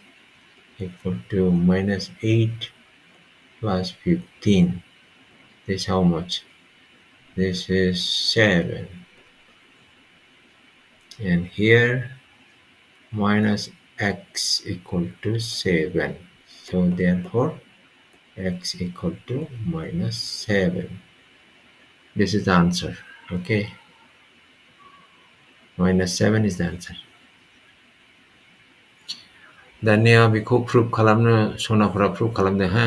equal to minus 8 plus 15. This is how much? This is 7. And here minus x equal to 7. So therefore x equal to minus 7. This is the answer. Okay. Minus 7 is the answer. दानिया बेखौ proof खालामनो सनाफोरा proof खालामदों हा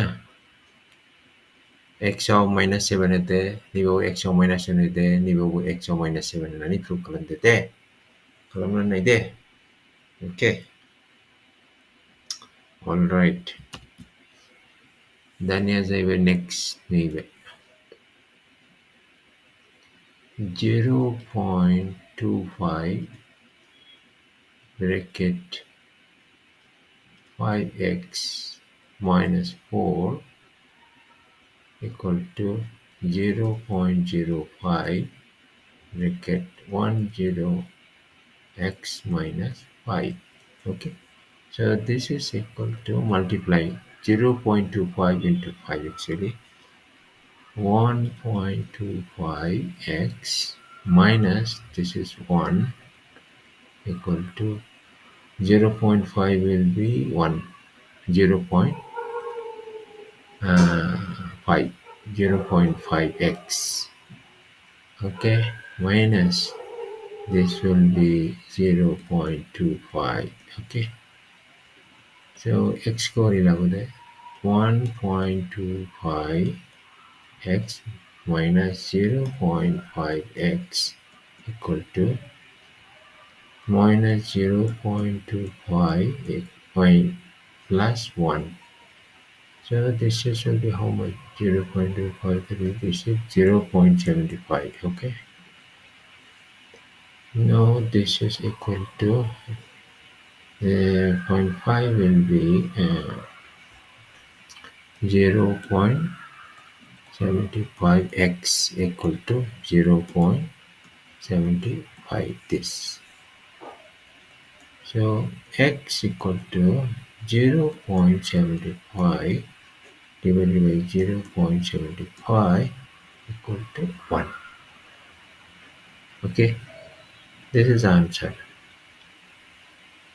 x आव minus 7 होदो नैबेयाव x आव minus 7 होदो नैबेयावबो x आव minus 7 होनानै प्रुफ खालामदो दे खालामनानै नाय दे okay all right दानिया जाहैबाय next नैबे 0.25 bracket 5x minus 4 equal to 0.05 bracket 10x minus 5. Okay, so this is equal to multiply 0.25 into 5 actually 1.25x minus this is 1 equal to 0.5 will be 1 0.5 0.5x okay minus this will be 0.25 okay so x को लगाउँदै 1.25 x minus 0.5x equal to minus 0.25 plus 1 so this is will be how much 0.25 this is 0.75 okay now this is equal to 0.5 will be 0.75x equal to 0.75 this so x equal to 0.75 divided by 0.75 equal to 1 okay this is the answer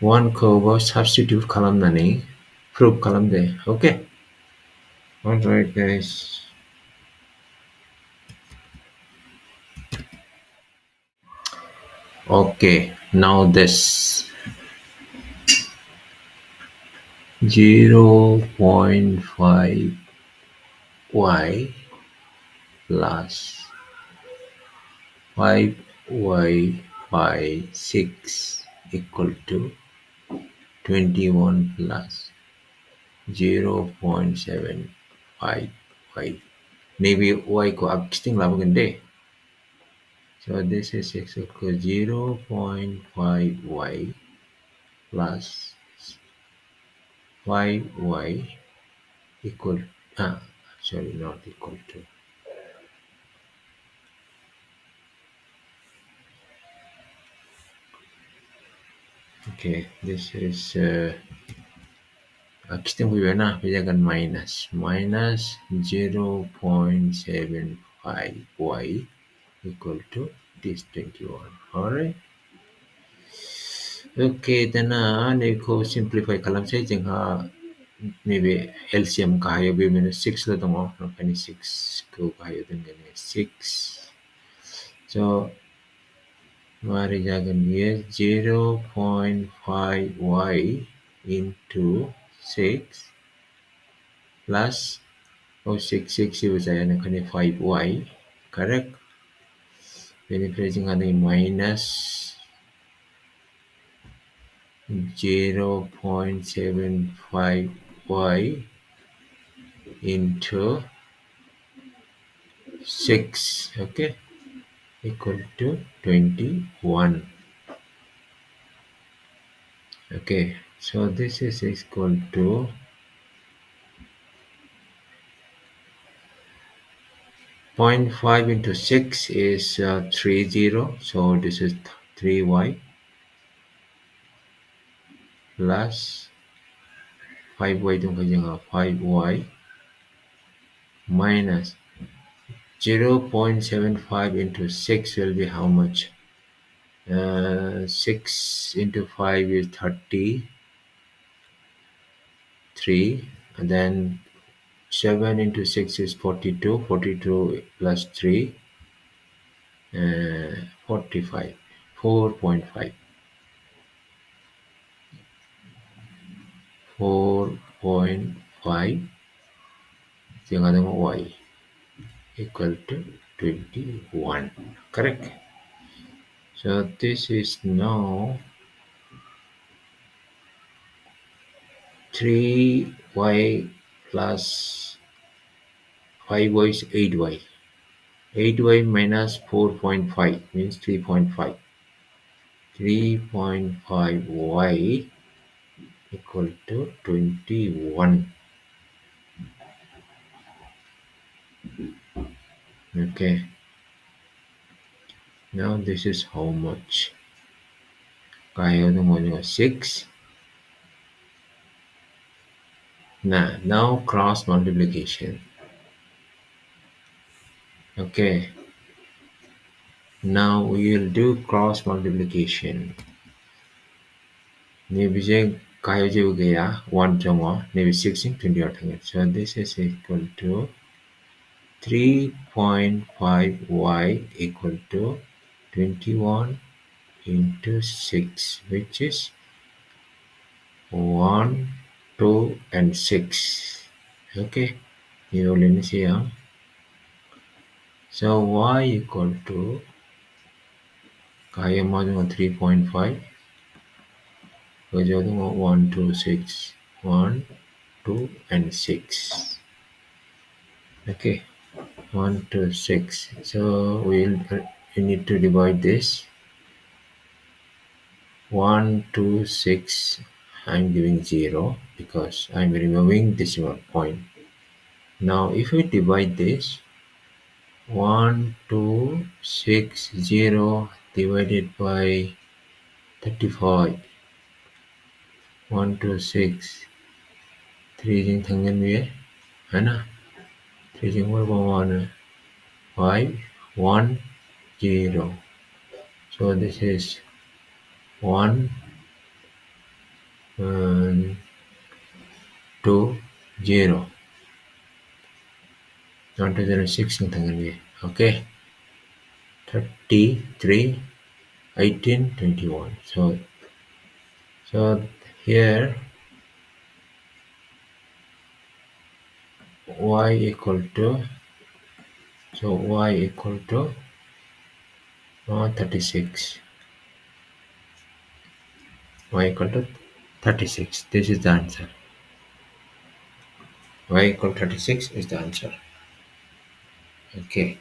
1 खौबो substitute खालामनानै prove खालामदो okay alright guys okay now this 0.5 y plus 5y by 6 equal to 21 plus 0.75y maybe y को अब किस्टिंग लाबोगोन दे so this is equal to 0.5y plus 5y equal sorry not equal to okay this is किस्टिंग फैबायना बे जागोन minus 0.75y equal to this 21 alright okay दाना नैखौ simplify खालामसै जोंहा नैबे LCM गाहायाव बे 6ल' दङ ओंखायनो 6 खौ गाहायाव दोनगोन 6 so मारै जागोन बियो 0.5y into 6 plus 6 जेबो जाया ओंखायनो 5y correct बेनिफ्राय जोंहा नै minus 0.75y into 6 okay equal to 21 okay so this is equal to 0.5 into 6 is 30 so this is 3y plus 5y dongफायो जोंहा 5y minus 0.75 into 6 will be how much 6 into 5 is 33 and then 7 into 6 is 42 42 plus 3 45 4.5. 4.5 dengan y equal to 21. Correct. So this is now 3y plus 5y is 8y. 8y minus 4.5 means 3.5. 3.5y equal to 21. Okay. Now this is how much? Kaya mo 6. Now cross multiplication. Okay. Now we will do cross multiplication. Nebije kaya je gaya 1 jama nebi 16 20 So this is equal to 3.5y equal to 21 into 6, which is 1, 2, and 6. Okay, you will see here. So y equal to kaya mo 3.5. Which are 1, 2, 6. 1, 2, and 6. Okay, 1, 2, 6. So we need to divide this. 1, 2, 6. I'm giving 0 because I'm removing decimal point. Now if we divide this, 1, 2, 6, 0 divided by 35. 1, 2, 6. 3 jing thanggan 위에 하나. 3 jing 5, 1, 0. So this is 1, 2, 0. 1, 2, 0, 6 ng tanggal niya. Okay. 33, 18, 21. So here y equal to 36. Y equal to 36. This is the answer. Y equal to 36 is the answer. Okay.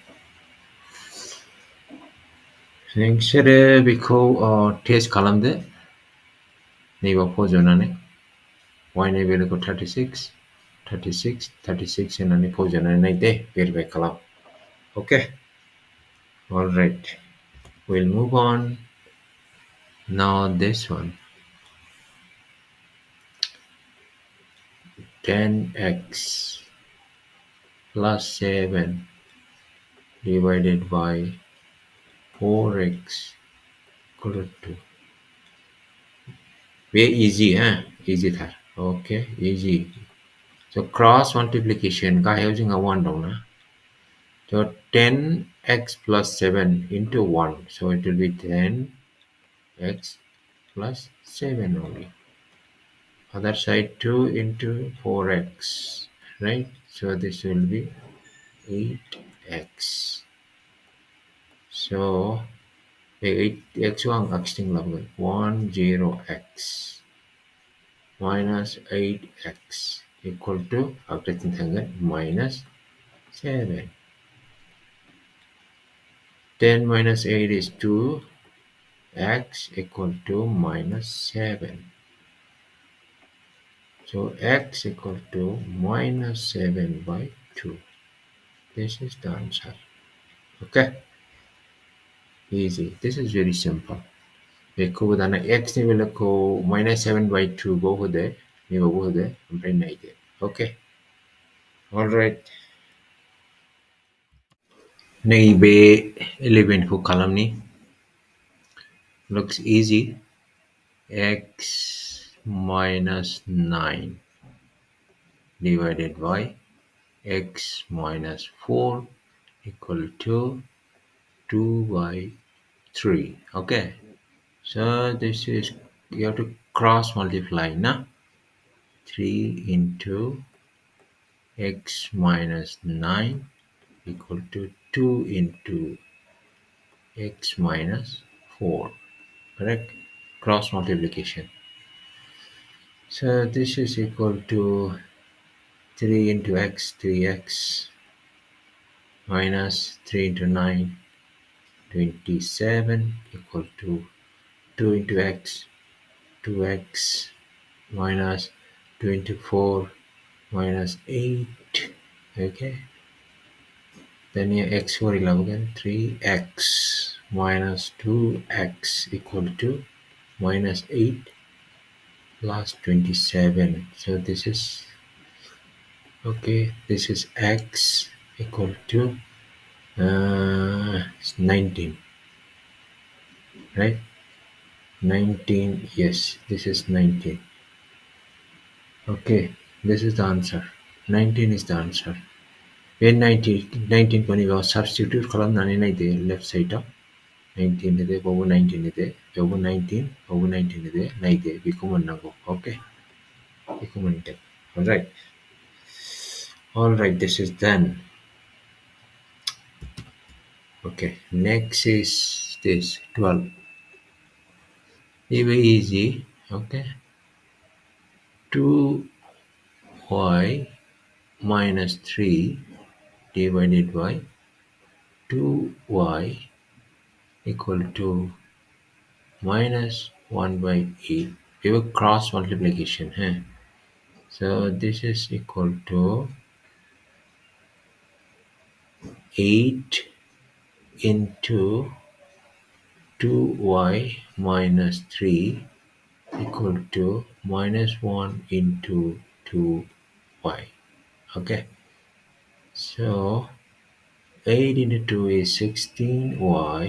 Next, because test column neighbor position y neighbor equal 36, 36, 36 and any position and verify column. Okay. All right. We'll move on. Now this one. 10x plus 7 divided by 4x equal to 2. Very easy, huh? Easy that. Okay, easy. So cross multiplication ka using a 1 down. So 10x plus 7 into 1. So it will be 10x plus 7 only. Other side 2 into 4x. Right? So this will be 8x. So 8x ang aksting laban 10x minus 8x equal to aksting tanggal minus 7. 10 minus 8 is 2. X equal to minus 7. So x equal to minus 7 by 2. This is the answer. Okay. Easy. This is very simple. Because x ni will go minus 7 by 2 go there. Go there. Okay. All right. Neighbor 11 ko column ni looks easy. X minus 9 divided by x minus 4 equal to 2 by 3. Okay. So this is, you have to cross multiply now. 3 into x minus 9 equal to 2 into x minus 4. Correct? Cross multiplication. So this is equal to 3 into x, 3x minus 3 into 9, 27 equal to 2 into x, 2x minus 24 minus 8. Okay, then here x for 11, 3x minus 2x equal to minus 8 plus 27. So this is, okay, this is x equal to 19, right? 19, yes, this is 19. Okay, this is the answer. 19 is the answer. When 19 when you substitute column left side of 19 ಇದೆ over 19 ಇದೆ over 19 over 19 ಇದೆ ಇದೆ become go. Okay, become all right, this is done. Okay, next is this 12. Very easy. Okay, 2y minus 3 divided by 2y equal to minus 1 by 8. We have a cross multiplication here. So this is equal to 8 into 2y minus 3 equal to minus 1 into 2y. Okay, so 8 into 2 is 16y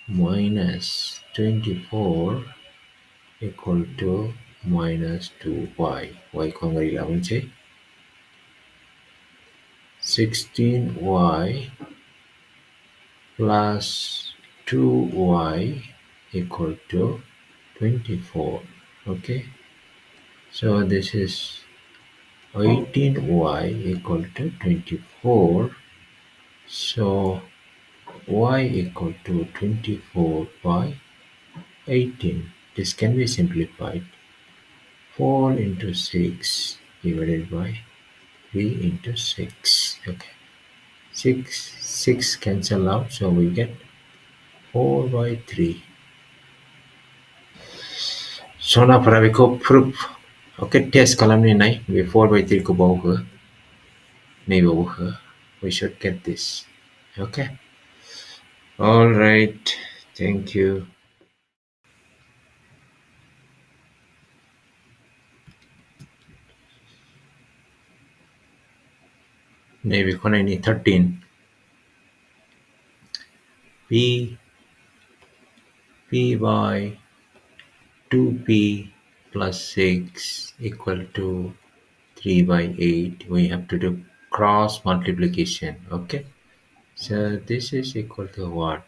minus 24 equal to minus 2y. Y को अगर 11 से 16y plus 2y equal to 24. Okay, so this is 18y equal to 24. So y equal to 24 by 18. This can be simplified. 4 into 6 divided by 3 into 6. Okay, 6 cancel out, so we get 4 by 3. Sona parabiko proof. Okay, test kalam ni nai. We 4 by 3 ko bau ke. Nei bau ke. We should get this. Okay. All right. Thank you. Maybe kona ni 13. P by 2p plus 6 equal to 3 by 8. We have to do cross multiplication. Okay. So this is equal to what?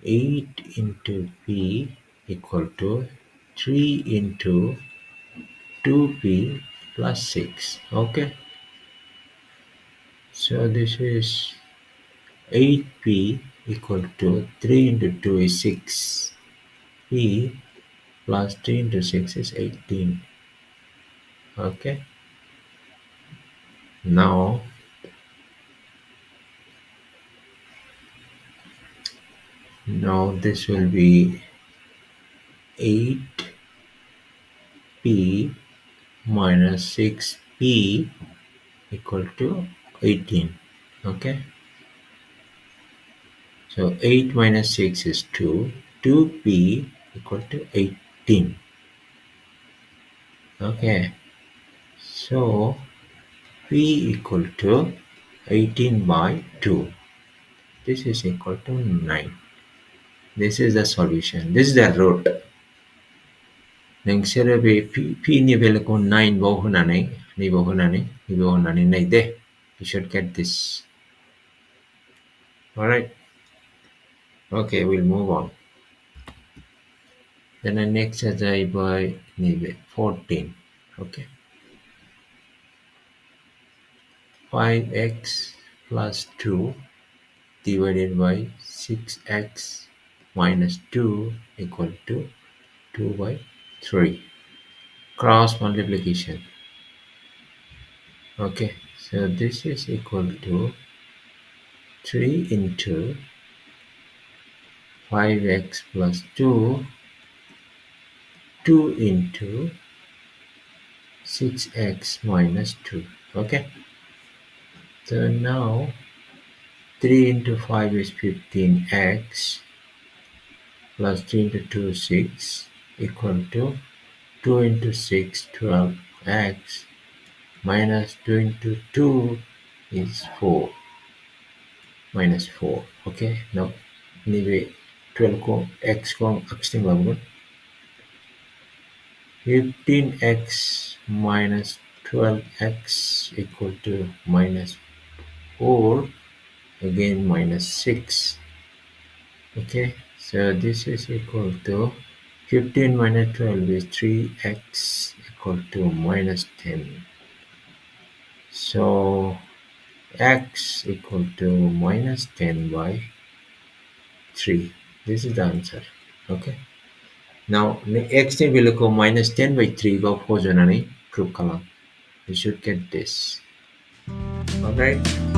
8 into p equal to 3 into 2p plus 6. Okay. So this is 8p equal to 3 into 2 is 6. P plus 3 into 6 is 18. Okay. Now this will be 8p minus 6p equal to 18. Okay. So 8 minus 6 is 2. 2p equal to 18. Okay. So p equal to 18 by 2. This is equal to 9. This is the solution. This is the root. Then p ni value ko 9 bau hunanai, ni bau hunanai nai de. You should get this. All right. Okay, we'll move on. Then the next exercise by maybe 14. Okay. 5x plus 2 divided by 6x minus 2 equal to 2 by 3. Cross multiplication. Okay. So this is equal to 3 into 5x plus 2, 2 into 6x minus 2. Okay. So now 3 into 5 is 15x plus 3 into 2 is 6 equal to 2 into 6 12x minus 2 into 2 is 4 minus 4. Okay. Now anyway 12 ko x ko ang aksing babon 15x minus 12x equal to minus 4 again minus 6. Okay, so this is equal to 15 minus 12 is 3x equal to minus 10. So x equal to minus 10 by 3. This is the answer. Okay. Now x ni will go minus 10 by 3 go position ani proof kalam. You should get this. Alright.